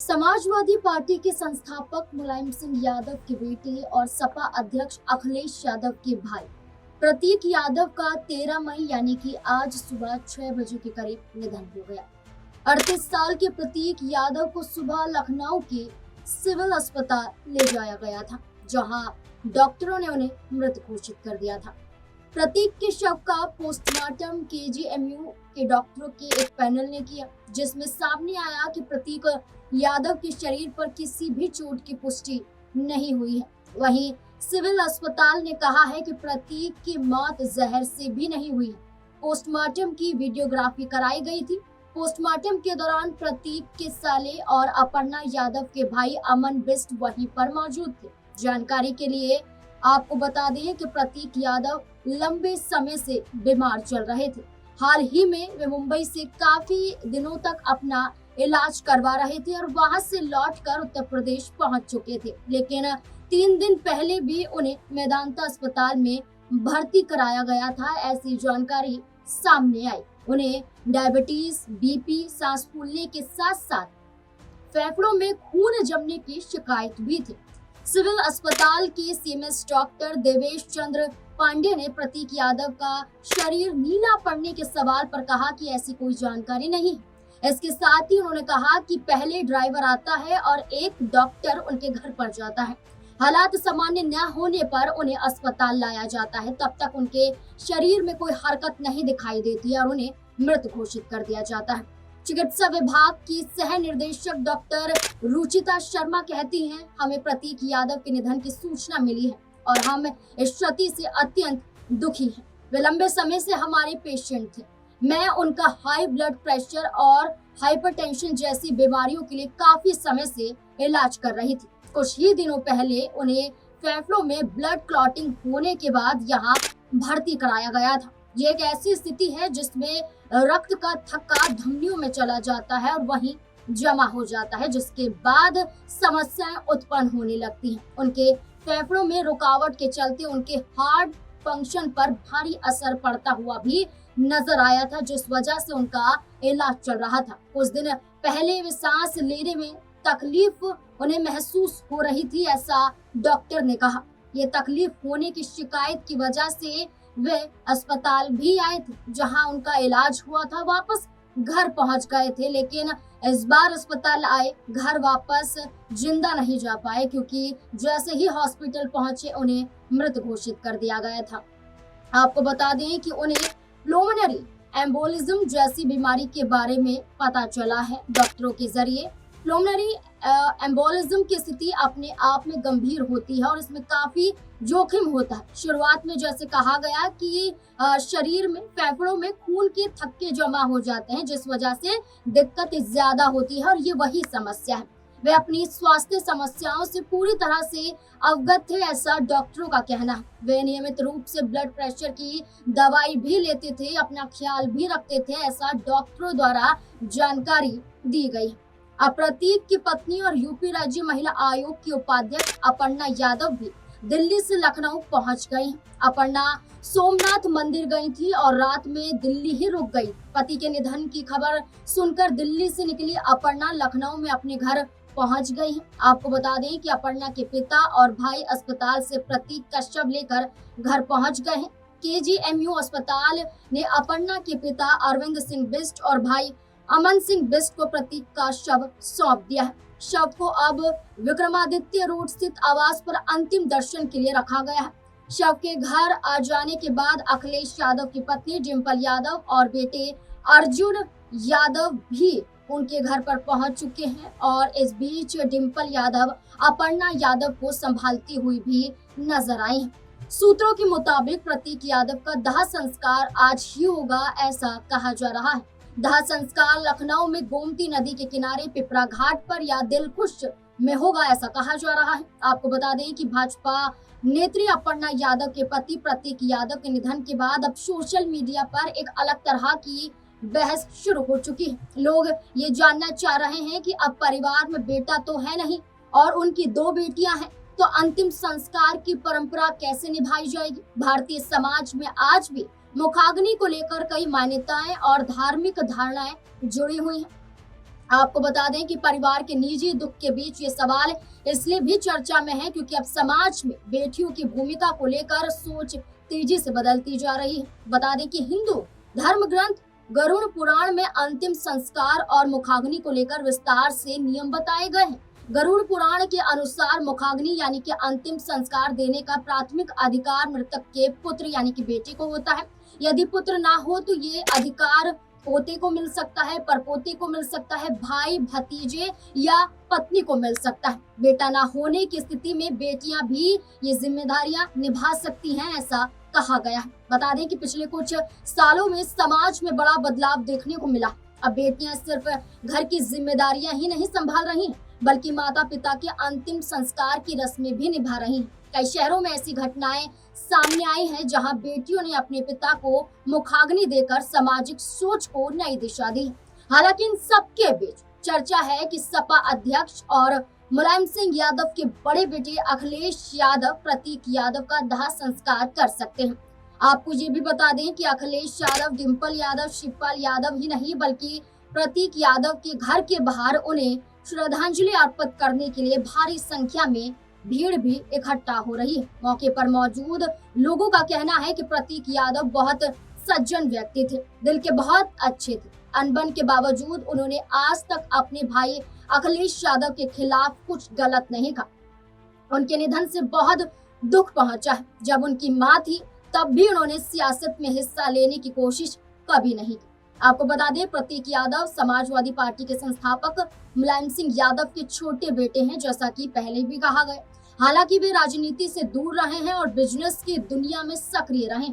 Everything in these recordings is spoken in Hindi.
समाजवादी पार्टी के संस्थापक मुलायम सिंह यादव के बेटे और सपा अध्यक्ष अखिलेश यादव के भाई प्रतीक यादव का 13 मई यानी कि आज सुबह 6 बजे के करीब निधन हो गया। 38 साल के प्रतीक यादव को सुबह लखनऊ के सिविल अस्पताल ले जाया गया था, जहां डॉक्टरों ने उन्हें मृत घोषित कर दिया था। प्रतीक के शव का पोस्टमार्टम केजीएमयू के डॉक्टरों के एक पैनल ने किया, जिसमें सामने आया कि प्रतीक यादव के शरीर पर किसी भी चोट की पुष्टि नहीं हुई है। वहीं सिविल अस्पताल ने कहा है कि प्रतीक की मौत जहर से भी नहीं हुई है। पोस्टमार्टम की वीडियोग्राफी कराई गई थी। पोस्टमार्टम के दौरान प्रतीक के साले और अपर्णा यादव के भाई अमन बिष्ट वहीं पर मौजूद थे। जानकारी के लिए आपको बता दें कि प्रतीक यादव लंबे समय से बीमार चल रहे थे। हाल ही में वे मुंबई से काफी दिनों तक अपना इलाज करवा रहे थे और वहां से लौटकर उत्तर प्रदेश पहुंच चुके थे, लेकिन 3 दिन पहले भी उन्हें मेदांता अस्पताल में भर्ती कराया गया था। ऐसी जानकारी सामने आई। उन्हें डायबिटीज, बीपी, सांस फूलने के साथ साथ फेफड़ों में खून जमने की शिकायत भी थी। सिविल अस्पताल के सीएमएस डॉक्टर देवेश चंद्र पांडे ने प्रतीक यादव का शरीर नीला पड़ने के सवाल पर कहा कि ऐसी कोई जानकारी नहीं है। इसके साथ ही उन्होंने कहा कि पहले ड्राइवर आता है और एक डॉक्टर उनके घर पर जाता है। हालात सामान्य न होने पर उन्हें अस्पताल लाया जाता है। तब तक उनके शरीर में कोई हरकत नहीं दिखाई देती और उन्हें मृत घोषित कर दिया जाता है। चिकित्सा विभाग की सह निर्देशक डॉक्टर रुचिता शर्मा कहती हैं, हमें प्रतीक यादव के निधन की सूचना मिली है और हम इस क्षति से अत्यंत दुखी हैं। वे लंबे समय से हमारे पेशेंट थे। मैं उनका हाई ब्लड प्रेशर और हाइपरटेंशन जैसी बीमारियों के लिए काफी समय से इलाज कर रही थी। कुछ ही दिनों पहले उन्हें फेफड़ों में ब्लड क्लॉटिंग होने के बाद यहाँ भर्ती कराया गया था। ये एक ऐसी स्थिति है जिसमें रक्त का थक्का धमनियों में चला जाता है और वहीं जमा हो जाता है, जिसके बाद समस्याएं उत्पन्न होने लगती हैं। उनके फेफड़ों में रुकावट के चलते उनके हार्ट फंक्शन पर भारी असर पड़ता हुआ भी नजर आया था, जिस वजह से उनका इलाज चल रहा था। कुछ दिन पहले वे सांस लेने में तकलीफ उन्हें महसूस हो रही थी, ऐसा डॉक्टर ने कहा। ये तकलीफ होने की शिकायत की वजह से वे अस्पताल भी आए थे, जहां उनका इलाज हुआ था। वापस घर पहुंच गए थे, लेकिन इस बार अस्पताल आए, घर वापस जिंदा नहीं जा पाए, क्योंकि जैसे ही हॉस्पिटल पहुंचे उन्हें मृत घोषित कर दिया गया था। आपको बता दें कि उन्हें प्लूमोनरी एम्बोलिज्म जैसी बीमारी के बारे में पता चला है डॉक्टरों के जरिए। प्लूमोनरी एम्बोलिज्म की स्थिति अपने आप में गंभीर होती है और इसमें काफी जोखिम होता है। शुरुआत में जैसे कहा गया कि शरीर में, फेफड़ों में खून के थक्के जमा हो जाते हैं, जिस वजह से दिक्कत ज्यादा होती है और ये वही समस्या है। वे अपनी स्वास्थ्य समस्याओं से पूरी तरह से अवगत थे, ऐसा डॉक्टरों का कहना है। वे नियमित रूप से ब्लड प्रेशर की दवाई भी लेते थे, अपना ख्याल भी रखते थे, ऐसा डॉक्टरों द्वारा जानकारी दी गई। प्रतीक की पत्नी और यूपी राज्य महिला आयोग की उपाध्यक्ष अपर्णा यादव भी दिल्ली से लखनऊ पहुंच गई। अपर्णा सोमनाथ मंदिर गई थी और रात में दिल्ली ही रुक गई। पति के निधन की खबर सुनकर दिल्ली से निकली अपर्णा लखनऊ में अपने घर पहुंच गई। आपको बता दें कि अपर्णा के पिता और भाई अस्पताल से प्रतीक का शव लेकर घर पहुंच गए हैं। केजीएमयू अस्पताल ने अपर्णा के पिता अरविंद सिंह बिष्ट और भाई अमन सिंह बिष्ट को प्रतीक का शव सौंप दिया है। शव को अब विक्रमादित्य रोड स्थित आवास पर अंतिम दर्शन के लिए रखा गया है। शव के घर आ जाने के बाद अखिलेश यादव की पत्नी डिम्पल यादव और बेटे अर्जुन यादव भी उनके घर पर पहुंच चुके हैं और इस बीच डिम्पल यादव अपर्णा यादव को संभालती हुई भी नजर आई हैं। सूत्रों के मुताबिक प्रतीक यादव का दाह संस्कार आज ही होगा, ऐसा कहा जा रहा है। दाह संस्कार लखनऊ में गोमती नदी के किनारे पिपरा घाट पर या दिलखुश में होगा, ऐसा कहा जा रहा है। आपको बता दें कि भाजपा नेत्री अपर्णा यादव के पति प्रतीक यादव के निधन के बाद अब सोशल मीडिया पर एक अलग तरह की बहस शुरू हो चुकी है। लोग ये जानना चाह रहे हैं कि अब परिवार में बेटा तो है नहीं और उनकी 2 बेटियां हैं, तो अंतिम संस्कार की परंपरा कैसे निभाई जाएगी। भारतीय समाज में आज भी मुखाग्नि को लेकर कई मान्यताएं और धार्मिक धारणाएं जुड़ी हुई हैं। आपको बता दें कि परिवार के निजी दुख के बीच ये सवाल इसलिए भी चर्चा में है क्योंकि अब समाज में बेटियों की भूमिका को लेकर सोच तेजी से बदलती जा रही है। बता दें कि हिंदू धर्म ग्रंथ गरुड़ पुराण में अंतिम संस्कार और मुखाग्नि को लेकर विस्तार से नियम बताए गए हैं। गरुड़ पुराण के अनुसार मुखाग्नि यानी कि अंतिम संस्कार देने का प्राथमिक अधिकार मृतक के पुत्र यानी कि बेटे को होता है। यदि पुत्र ना हो तो ये अधिकार पोते को मिल सकता है, परपोते को मिल सकता है, भाई भतीजे या पत्नी को मिल सकता है। बेटा ना होने की स्थिति में बेटियां भी ये जिम्मेदारियां निभा सकती हैं, ऐसा कहा गया है। बता दें कि पिछले कुछ सालों में समाज में बड़ा बदलाव देखने को मिला। अब बेटियां सिर्फ घर की जिम्मेदारियां ही नहीं संभाल रही बल्कि माता पिता के अंतिम संस्कार की रस्में भी निभा रही हैं। कई शहरों में ऐसी घटनाएं सामने आई हैं जहां बेटियों ने अपने पिता को मुखाग्नि देकर सामाजिक सोच को नई दिशा दी। हालांकि इन सबके बीच चर्चा है कि सपा अध्यक्ष और मुलायम सिंह यादव के बड़े बेटे अखिलेश यादव प्रतीक यादव का दाह संस्कार कर सकते हैं। आपको ये भी बता दें कि अखिलेश यादव, डिंपल यादव, शिवपाल यादव ही नहीं बल्कि प्रतीक यादव के घर के बाहर उन्हें श्रद्धांजलि अर्पित करने के लिए भारी संख्या में भीड़ भी इकट्ठा हो रही है। मौके पर मौजूद लोगों का कहना है कि प्रतीक यादव बहुत सज्जन व्यक्ति थे, दिल के बहुत अच्छे थे। अनबन के बावजूद उन्होंने आज तक अपने भाई अखिलेश यादव के खिलाफ कुछ गलत नहीं कहा। उनके निधन से बहुत दुख पहुंचा है। जब उनकी मां थी तब भी उन्होंने सियासत में हिस्सा लेने की कोशिश कभी नहीं की। आपको बता दें प्रतीक यादव समाजवादी पार्टी के संस्थापक मुलायम सिंह यादव के छोटे बेटे हैं, जैसा कि पहले भी कहा गया। हालांकि वे राजनीति से दूर रहे हैं और बिजनेस की दुनिया में सक्रिय रहे।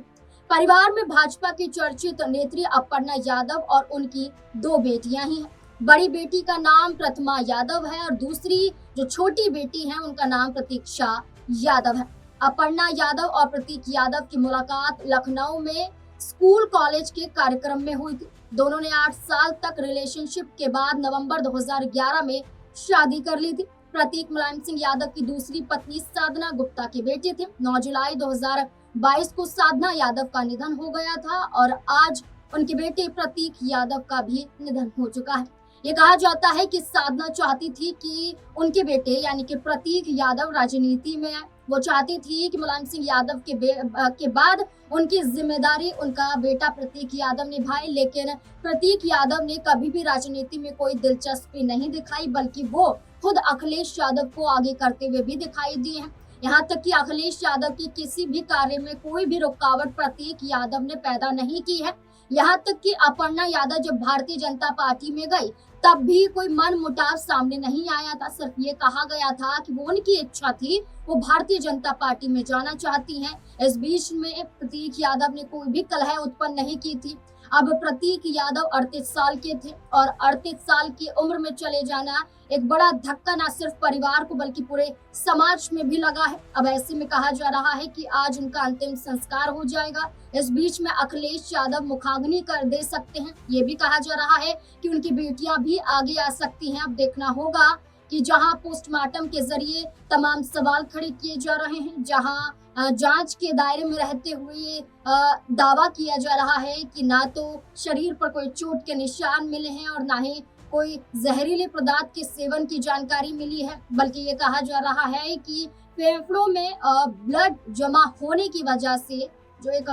परिवार में भाजपा की चर्चित नेत्री अपर्णा यादव और उनकी 2 बेटियां ही हैं। बड़ी बेटी का नाम प्रतिमा यादव है और दूसरी जो छोटी बेटी है उनका नाम प्रतीक्षा यादव है। अपर्णा यादव और प्रतीक यादव की मुलाकात लखनऊ में स्कूल कॉलेज के कार्यक्रम में हुई थी। दोनों ने 8 साल तक रिलेशनशिप के बाद नवंबर 2011 में शादी कर ली थी। प्रतीक मुलायम सिंह यादव की दूसरी पत्नी साधना गुप्ता के बेटे थे। 9 जुलाई 2022 को साधना यादव का निधन हो गया था और आज उनके बेटे प्रतीक यादव का भी निधन हो चुका है। ये कहा जाता है कि साधना चाहती थी कि उनके बेटे यानी कि प्रतीक यादव राजनीति में आए। वो चाहती थी कि मुलायम सिंह यादव के बाद उनकी जिम्मेदारी उनका बेटा प्रतीक यादव निभाए, लेकिन प्रतीक यादव ने कभी भी राजनीति में कोई दिलचस्पी नहीं दिखाई बल्कि वो खुद अखिलेश यादव को आगे करते हुए भी दिखाई दिए हैं। यहाँ तक कि अखिलेश यादव की किसी भी कार्य में कोई भी रुकावट प्रतीक यादव ने पैदा नहीं की है। यहाँ तक कि अपर्णा यादव जब भारतीय जनता पार्टी में गई तब भी कोई मन मुटाव सामने नहीं आया था। सिर्फ ये कहा गया था कि वो उनकी इच्छा थी, वो भारतीय जनता पार्टी में जाना चाहती हैं। इस बीच में प्रतीक यादव ने कोई भी कलह उत्पन्न नहीं की थी। अब प्रतीक यादव 38 साल के थे और 38 साल की उम्र में चले जाना एक बड़ा धक्का न सिर्फ परिवार को बल्कि पूरे समाज में भी लगा है। अब ऐसे में कहा जा रहा है कि आज उनका अंतिम संस्कार हो जाएगा। इस बीच में अखिलेश यादव मुखाग्नि कर दे सकते हैं। ये भी कहा जा रहा है कि उनकी बेटियां भी आगे आ सकती हैं। अब देखना होगा कि जहां पोस्टमार्टम के जरिए तमाम सवाल खड़े किए जा रहे हैं, जहां जांच के दायरे में रहते हुए दावा किया जा रहा है कि ना तो शरीर पर कोई चोट के निशान मिले हैं और ना ही कोई जहरीले पदार्थ के सेवन की जानकारी मिली है, बल्कि ये कहा जा रहा है कि फेफड़ों में ब्लड जमा होने की वजह से जो एक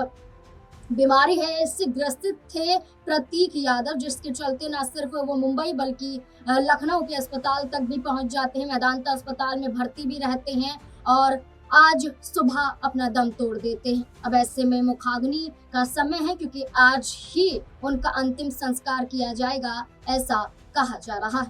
बीमारी है इससे ग्रसित थे प्रतीक यादव, जिसके चलते न सिर्फ वो मुंबई बल्कि लखनऊ के अस्पताल तक भी पहुंच जाते हैं, मेदांता अस्पताल में भर्ती भी रहते हैं और आज सुबह अपना दम तोड़ देते हैं। अब ऐसे में मुखाग्नि का समय है क्योंकि आज ही उनका अंतिम संस्कार किया जाएगा, ऐसा कहा जा रहा है।